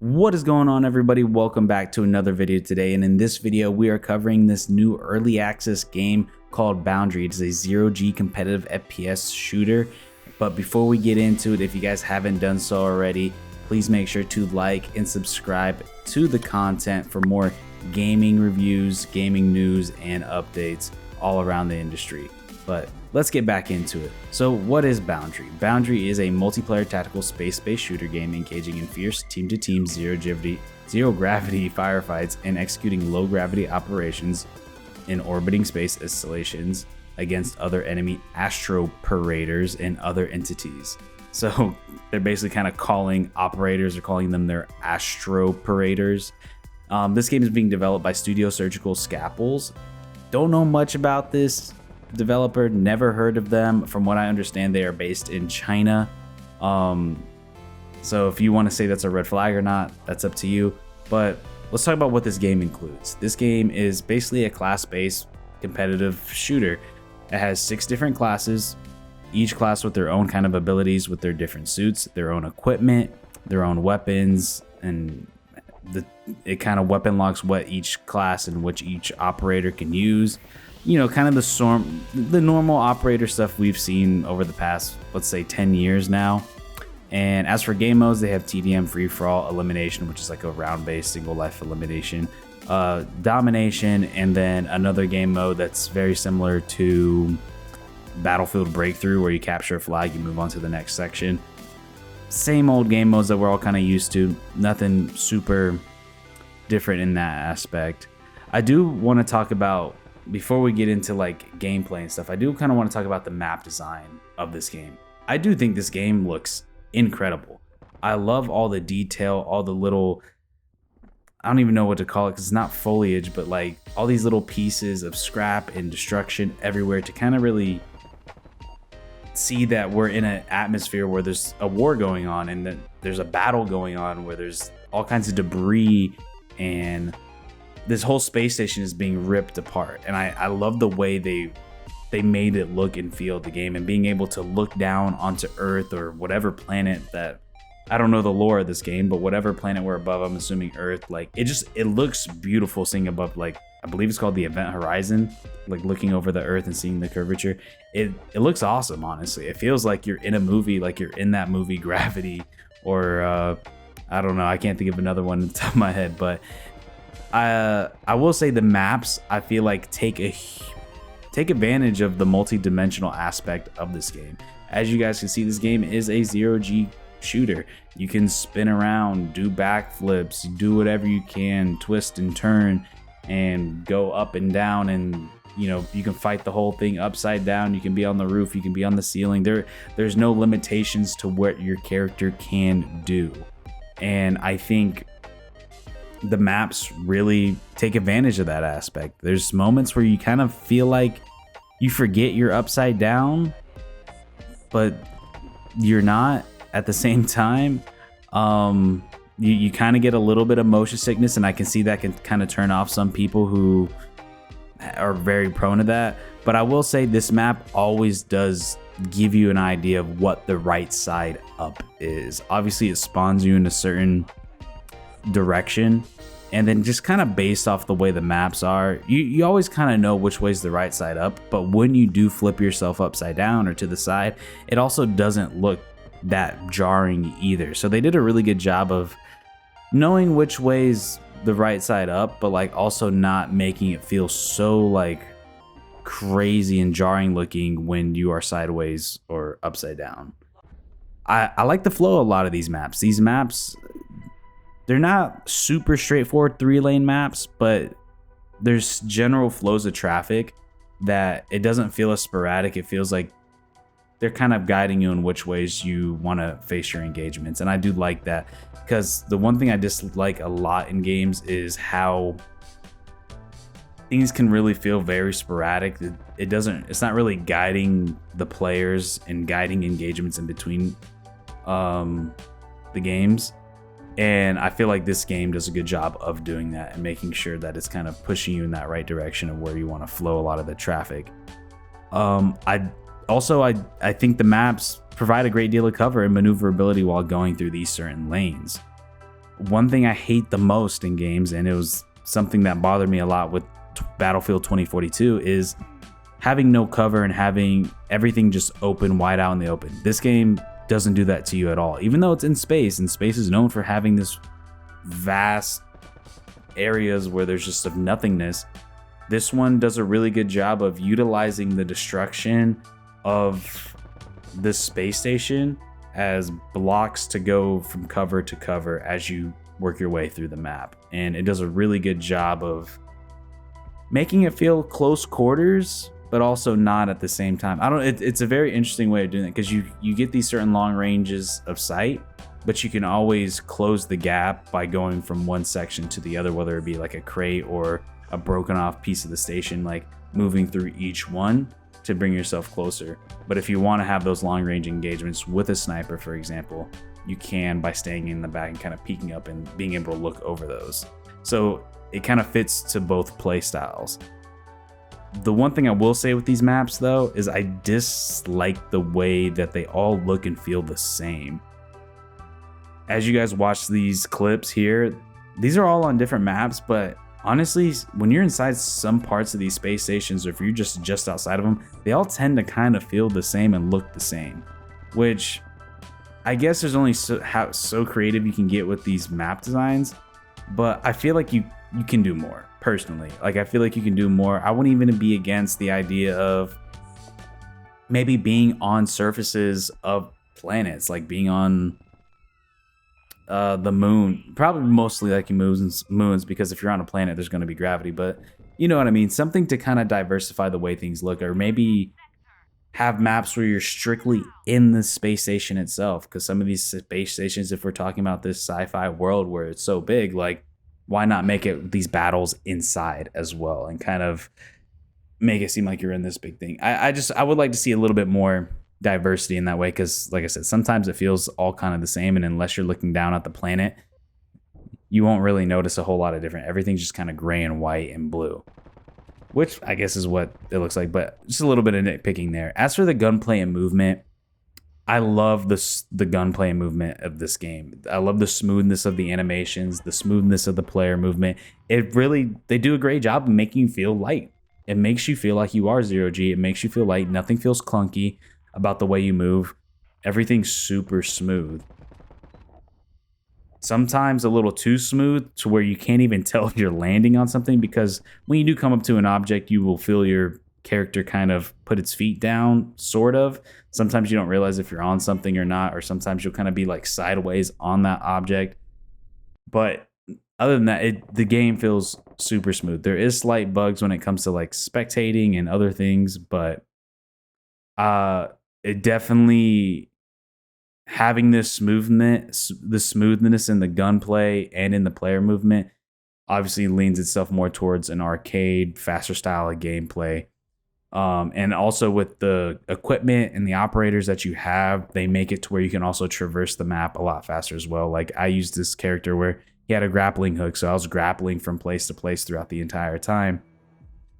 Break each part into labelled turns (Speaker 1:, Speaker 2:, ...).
Speaker 1: What is going on, everybody? Welcome back to another video today, and in this video we are covering this new early access game called Boundary. It is a zero-G competitive FPS shooter. But before we get into it, if you guys haven't done so already, please make sure to like and subscribe to the content for more gaming reviews, gaming news, and updates all around the industry. But let's get back into it. So what is Boundary? Boundary is a multiplayer tactical space-based shooter game engaging in fierce team-to-team zero-gravity firefights and executing low-gravity operations in orbiting space installations against other enemy astroparators and other entities. So they're basically kind of calling operators or calling them their astroparators. This game is being developed by Studio Surgical Scalpels. Don't know much about this developer, never heard of them. From what I understand, they are based in China. So if you want to say that's a red flag or not, that's up to you. But let's talk about what this game includes. This game is basically a class-based competitive shooter. It has 6 different classes, each class with their own kind of abilities, with their different suits, their own equipment, their own weapons, and it kind of weapon locks what each class and which each operator can use. You know, kind of the normal operator stuff we've seen over the past, let's say, 10 years now. And as for game modes, they have TDM, free for all, elimination, which is like a round-based single life elimination, domination, and then another game mode that's very similar to Battlefield Breakthrough, where you capture a flag, you move on to the next section. Same old game modes that we're all kind of used to. Nothing super different in that aspect. I do want to talk about, before we get into like gameplay and stuff, I do kind of want to talk about the map design of this game. I do think this game looks incredible. I love all the detail, all the little, I don't even know what to call it because it's not foliage, but like all these little pieces of scrap and destruction everywhere to kind of really see that we're in an atmosphere where there's a war going on and that there's a battle going on where there's all kinds of debris and this whole space station is being ripped apart. And I love the way they made it look and feel the game, and being able to look down onto Earth or whatever planet that, I don't know the lore of this game, but whatever planet we're above, I'm assuming Earth, like it looks beautiful seeing above, like I believe it's called the Event Horizon, like looking over the Earth and seeing the curvature. It looks awesome, honestly. It feels like you're in a movie, like you're in that movie Gravity, or I don't know, I can't think of another one on the top of my head, but I will say the maps, I feel like take advantage of the multi-dimensional aspect of this game. As you guys can see, this game is a zero-G shooter. You can spin around, do backflips, do whatever you can, twist and turn and go up and down, and you know, you can fight the whole thing upside down. You can be on the roof, you can be on the ceiling. There's no limitations to what your character can do. And I think the maps really take advantage of that aspect. There's moments where you kind of feel like you forget you're upside down, but you're not at the same time. You kind of get a little bit of motion sickness, and I can see that can kind of turn off some people who are very prone to that. But I will say this map always does give you an idea of what the right side up is. Obviously, it spawns you in a certain direction, and then just kind of based off the way the maps are, you always kind of know which way's the right side up. But when you do flip yourself upside down or to the side, it also doesn't look that jarring either. So they did a really good job of knowing which way's the right side up, but like also not making it feel so like crazy and jarring looking when you are sideways or upside down. I like the flow of a lot of these maps. These maps, they're not super straightforward 3-lane maps, but there's general flows of traffic that it doesn't feel as sporadic. It feels like they're kind of guiding you in which ways you want to face your engagements. And I do like that, because the one thing I dislike a lot in games is how things can really feel very sporadic. It's not really guiding the players and guiding engagements in between the games. And I feel like this game does a good job of doing that and making sure that it's kind of pushing you in that right direction of where you want to flow a lot of the traffic. I think the maps provide a great deal of cover and maneuverability while going through these certain lanes. one thing I hate the most in games, and it was something that bothered me a lot with Battlefield 2042, is having no cover and having everything just open, wide out in the open. This game doesn't do that to you at all. Even though it's in space, and space is known for having this vast areas where there's just of nothingness, this one does a really good job of utilizing the destruction of this space station as blocks to go from cover to cover as you work your way through the map. And it does a really good job of making it feel close quarters, but also not at the same time. It's a very interesting way of doing it, because you get these certain long ranges of sight, but you can always close the gap by going from one section to the other, whether it be like a crate or a broken off piece of the station, like moving through each one to bring yourself closer. But if you want to have those long range engagements with a sniper, for example, you can by staying in the back and kind of peeking up and being able to look over those. So it kind of fits to both play styles. The one thing I will say with these maps, though, is I dislike the way that they all look and feel the same. As you guys watch these clips here, these are all on different maps, but honestly, when you're inside some parts of these space stations, or if you're just outside of them, they all tend to kind of feel the same and look the same, which I guess there's only so creative you can get with these map designs. But I feel like you can do more, personally. Like, I feel like you can do more. I wouldn't even be against the idea of maybe being on surfaces of planets, like being on the moon. Probably mostly like moons, because if you're on a planet, there's going to be gravity. But you know what I mean? Something to kind of diversify the way things look, or maybe have maps where you're strictly in the space station itself, because some of these space stations, if we're talking about this sci-fi world where it's so big, like, why not make it these battles inside as well and kind of make it seem like you're in this big thing. I would like to see a little bit more diversity in that way, because like I said, sometimes it feels all kind of the same, and unless you're looking down at the planet, you won't really notice a whole lot of different. Everything's just kind of gray and white and blue, which I guess is what it looks like, but just a little bit of nitpicking there. As for the gunplay and movement, I love the gunplay and movement of this game. I love the smoothness of the animations, the smoothness of the player movement. They do a great job of making you feel light. It makes you feel like you are Zero G. It makes you feel light. Nothing feels clunky about the way you move. Everything's super smooth. Sometimes a little too smooth to where you can't even tell if you're landing on something, because when you do come up to an object, you will feel your character kind of put its feet down, sort of. Sometimes you don't realize if you're on something or not, or sometimes you'll kind of be like sideways on that object. But other than that, the game feels super smooth. There is slight bugs when it comes to like spectating and other things, but it definitely, having this smoothness, the smoothness in the gunplay and in the player movement, obviously leans itself more towards an arcade, faster style of gameplay. And also with the equipment and the operators that you have, they make it to where you can also traverse the map a lot faster as well. Like, I used this character where he had a grappling hook, so I was grappling from place to place throughout the entire time.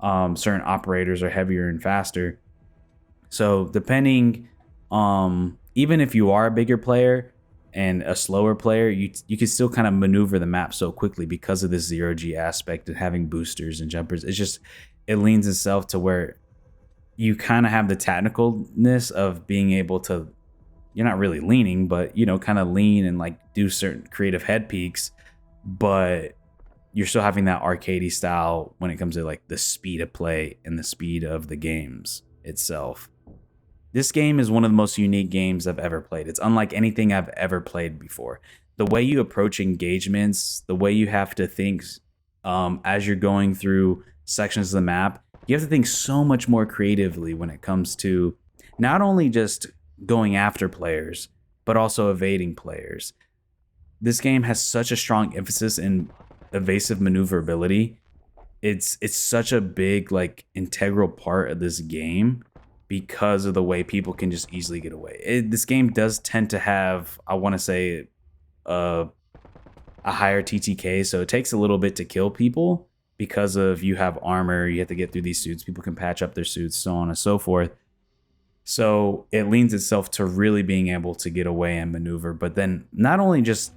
Speaker 1: Certain operators are heavier and faster. So depending, even if you are a bigger player and a slower player, you can still kind of maneuver the map so quickly because of this Zero G aspect and having boosters and jumpers. It leans itself to where you kind of have the technicalness of being able to, you're not really leaning, but, you know, kind of lean and like do certain creative head peeks, but you're still having that arcadey style when it comes to like the speed of play and the speed of the games itself. This game is one of the most unique games I've ever played. It's unlike anything I've ever played before. The way you approach engagements, the way you have to think as you're going through sections of the map, you have to think so much more creatively when it comes to not only just going after players, but also evading players. This game has such a strong emphasis in evasive maneuverability. It's such a big, like, integral part of this game because of the way people can just easily get away. This game does tend to have, I want to say, a higher TTK, so it takes a little bit to kill people because of you have armor, you have to get through these suits, people can patch up their suits, so on and so forth. So it leans itself to really being able to get away and maneuver, but then not only just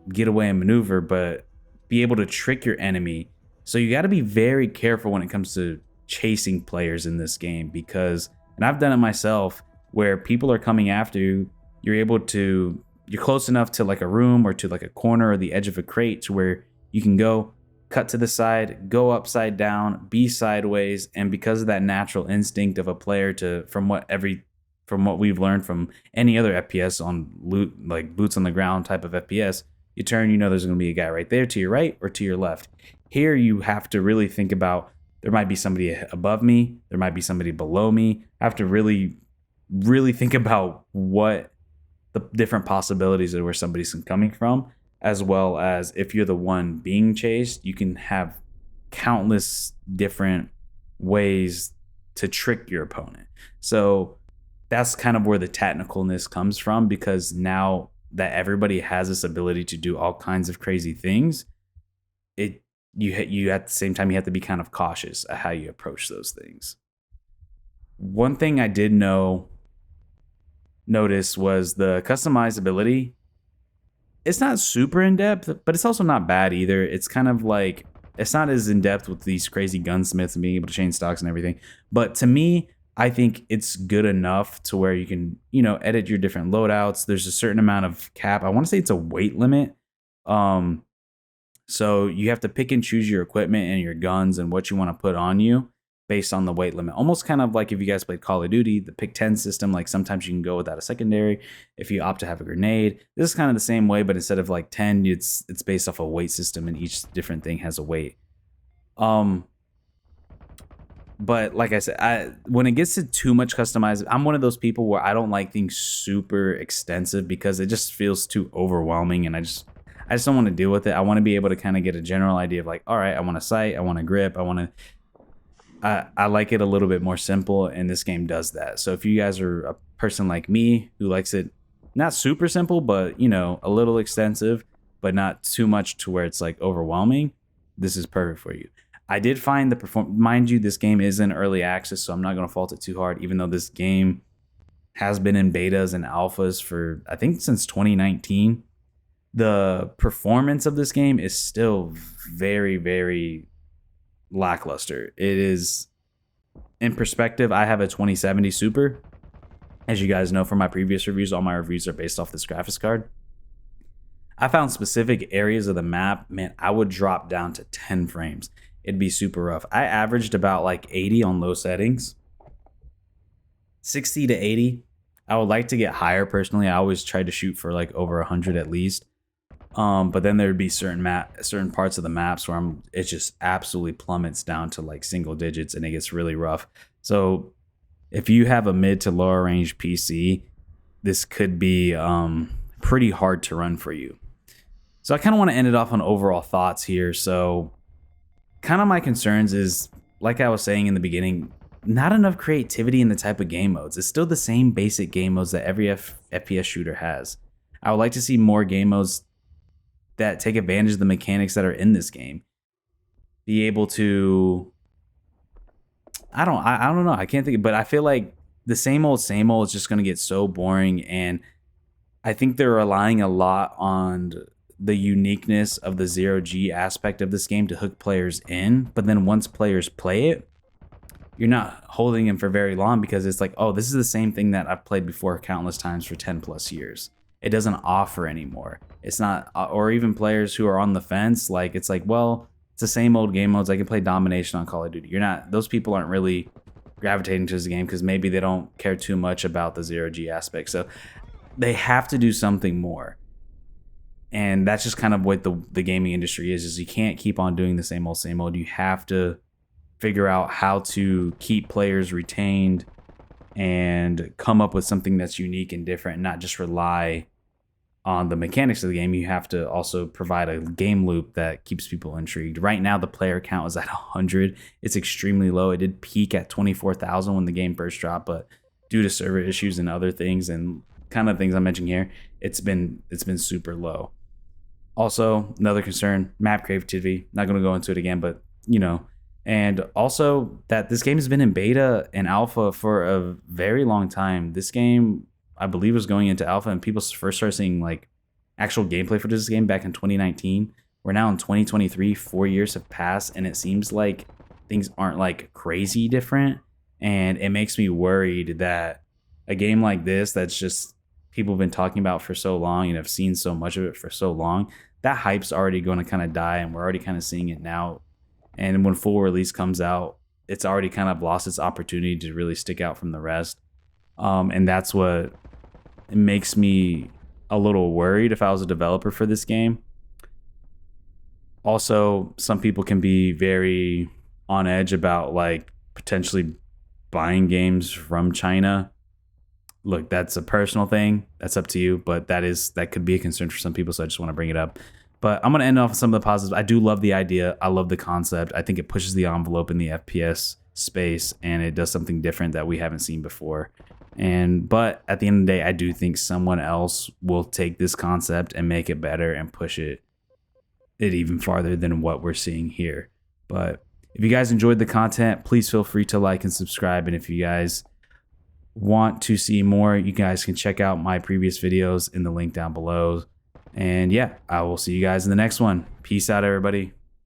Speaker 1: get away and maneuver, but be able to trick your enemy. So you got to be very careful when it comes to chasing players in this game, because, and I've done it myself, where people are coming after you, you're close enough to like a room or to like a corner or the edge of a crate to where you can go cut to the side, go upside down, be sideways, and because of that natural instinct of a player to, from what we've learned from any other FPS on loot, like boots on the ground type of FPS, you turn, you know there's going to be a guy right there to your right or to your left. Here you have to really think about, there might be somebody above me, there might be somebody below me. I have to really, really think about what the different possibilities of where somebody's coming from, as well as if you're the one being chased, you can have countless different ways to trick your opponent. So that's kind of where the technicalness comes from, because now that everybody has this ability to do all kinds of crazy things, you at the same time you have to be kind of cautious at how you approach those things. One thing I did notice was the customizability. It's not super in depth, but it's also not bad either. It's kind of like, it's not as in depth with these crazy gunsmiths and being able to change stocks and everything. But to me, I think it's good enough to where you can, edit your different loadouts. There's a certain amount of cap. I want to say it's a weight limit. So you have to pick and choose your equipment and your guns and what you want to put on you based on the weight limit. Almost kind of like if you guys played Call of Duty, the pick 10 system, like sometimes you can go without a secondary if you opt to have a grenade. This is kind of the same way, but instead of like 10, it's based off a weight system, and each different thing has a weight. But like I said, when it gets to too much customized, I'm one of those people where I don't like things super extensive because it just feels too overwhelming, and I just don't want to deal with it. I want to be able to kind of get a general idea of like, all right, I want a sight, I want a grip, I like it a little bit more simple, and this game does that. So if you guys are a person like me who likes it not super simple, but a little extensive, but not too much to where it's like overwhelming, this is perfect for you. I did find mind you, this game is in early access, so I'm not going to fault it too hard, even though this game has been in betas and alphas for, I think, since 2019. The performance of this game is still very, very lackluster. It is, in perspective, I have a 2070 Super. As you guys know from my previous reviews, all my reviews are based off this graphics card. I found specific areas of the map, man, I would drop down to 10 frames. It'd be super rough. I averaged about like 80 on low settings. 60 to 80. I would like to get higher personally. I always try to shoot for like over 100 at least. But then there'd be certain parts of the maps where it just absolutely plummets down to like single digits, and it gets really rough. So if you have a mid to lower range PC, this could be pretty hard to run for you. So I kind of want to end it off on overall thoughts here. So kind of my concerns is, like I was saying in the beginning, not enough creativity in the type of game modes. It's still the same basic game modes that every FPS shooter has. I would like to see more game modes that take advantage of the mechanics that are in this game. Be able to, I don't know. I can't think, but I feel like the same old is just going to get so boring. And I think they're relying a lot on the uniqueness of the zero-G aspect of this game to hook players in. But then once players play it, you're not holding them for very long, because it's like, oh, this is the same thing that I've played before countless times for 10 plus years. It doesn't offer anymore. It's not, or even players who are on the fence, like it's like, well, it's the same old game modes. I can play domination on Call of Duty. Those people aren't really gravitating to this game because maybe they don't care too much about the zero-G aspect. So they have to do something more. And that's just kind of what the gaming industry is you can't keep on doing the same old. You have to figure out how to keep players retained and come up with something that's unique and different, and not just rely on the mechanics of the game. You have to also provide a game loop that keeps people intrigued. Right now, the player count is at 100. It's extremely low. It did peak at 24,000 when the game first dropped, but due to server issues and other things and kind of things I'm mentioning here, it's been super low. Also, another concern, map creativity. Not going to go into it again, but and also that this game has been in beta and alpha for a very long time. This game, I believe, was going into alpha, and people first started seeing like actual gameplay for this game back in 2019. We're now in 2023, 4 years have passed, and it seems like things aren't like crazy different. And it makes me worried that a game like this, that's just people have been talking about for so long and have seen so much of it for so long, that hype's already going to kind of die, and we're already kind of seeing it now. And when full release comes out, it's already kind of lost its opportunity to really stick out from the rest. And that's what makes me a little worried if I was a developer for this game. Also, some people can be very on edge about like potentially buying games from China. Look, that's a personal thing. That's up to you, but that could be a concern for some people, so I just want to bring it up. But I'm going to end off with some of the positives. I do love the idea. I love the concept. I think it pushes the envelope in the FPS space, and it does something different that we haven't seen before. But at the end of the day, I do think someone else will take this concept and make it better and push it even farther than what we're seeing here. But if you guys enjoyed the content, please feel free to like and subscribe. And if you guys want to see more, you guys can check out my previous videos in the link down below. And yeah, I will see you guys in the next one. Peace out, everybody.